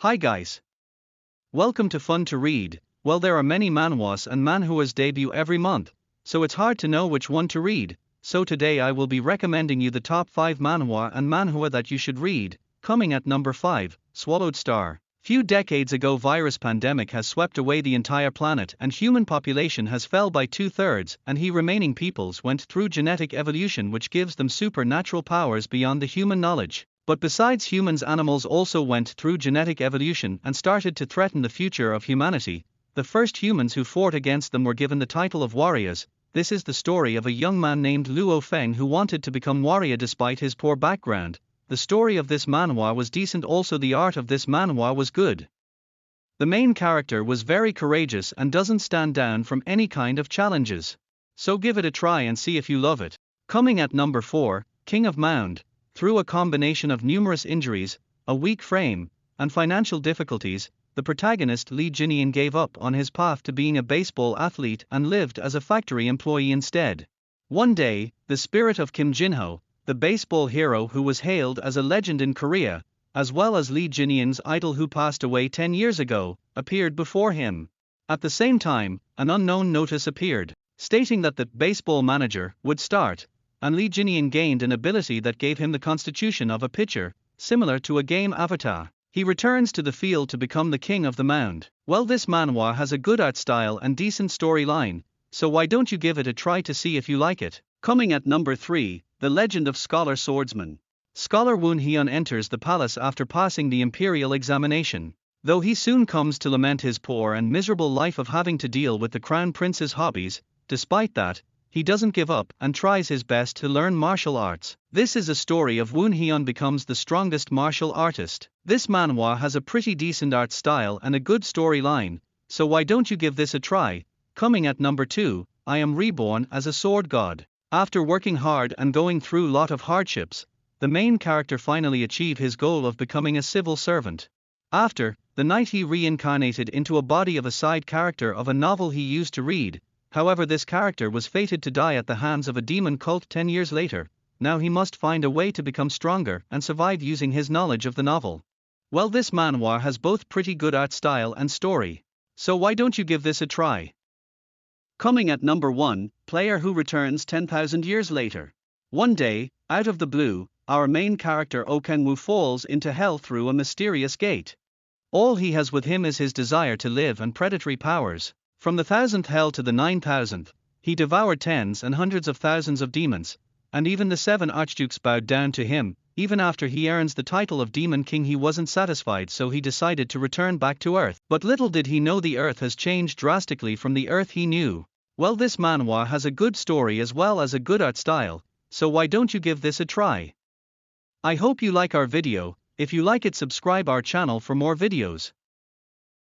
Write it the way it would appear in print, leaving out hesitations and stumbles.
Hi guys. Welcome to Fun to Read. Well, there are many manhwas and manhuas debut every month, so it's hard to know which one to read. So today I will be recommending you the top 5 manhwa and manhua that you should read. Coming at number 5, Swallowed Star. Few decades ago virus pandemic has swept away the entire planet and human population has fell by 2/3 and remaining peoples went through genetic evolution which gives them supernatural powers beyond the human knowledge. But besides humans, animals also went through genetic evolution and started to threaten the future of humanity. The first humans who fought against them were given the title of warriors. This is the story of a young man named Luo Feng who wanted to become warrior despite his poor background. The story of this manhwa was decent, also the art of this manhwa was good. The main character was very courageous and doesn't stand down from any kind of challenges. So give it a try and see if you love it. Coming at number 4, King of Mound. Through a combination of numerous injuries, a weak frame, and financial difficulties, the protagonist Lee Jinian gave up on his path to being a baseball athlete and lived as a factory employee instead. One day, the spirit of Kim Jinho, the baseball hero who was hailed as a legend in Korea, as well as Lee Jinian's idol who passed away 10 years ago, appeared before him. At the same time, an unknown notice appeared, stating that the baseball manager would start, and Lee Jinian gained an ability that gave him the constitution of a pitcher, similar to a game avatar. He returns to the field to become the king of the mound. Well, this manhwa has a good art style and decent storyline, so why don't you give it a try to see if you like it? Coming at number 3, The Legend of Scholar Swordsman. Scholar Woon Hyun enters the palace after passing the imperial examination. Though he soon comes to lament his poor and miserable life of having to deal with the crown prince's hobbies, despite that, he doesn't give up and tries his best to learn martial arts. This is a story of Woon Hyun becomes the strongest martial artist. This manhwa has a pretty decent art style and a good storyline, so why don't you give this a try? Coming at number 2, I Am Reborn as a Sword God. After working hard and going through lot of hardships, the main character finally achieved his goal of becoming a civil servant. After the night he reincarnated into a body of a side character of a novel he used to read. However, this character was fated to die at the hands of a demon cult 10 years later. Now he must find a way to become stronger and survive using his knowledge of the novel. Well, this manhwa has both pretty good art style and story. So why don't you give this a try? Coming at number 1, Player Who Returns 10,000 Years Later. One day, out of the blue, our main character Oh Kang-woo falls into hell through a mysterious gate. All he has with him is his desire to live and predatory powers. From the 1000th hell to the 9000th, he devoured tens and hundreds of thousands of demons, and even the 7 archdukes bowed down to him. Even after he earns the title of Demon King, he wasn't satisfied, so he decided to return back to Earth. But little did he know the Earth has changed drastically from the Earth he knew. Well, this manhwa has a good story as well as a good art style, so why don't you give this a try? I hope you like our video. If you like it, subscribe our channel for more videos.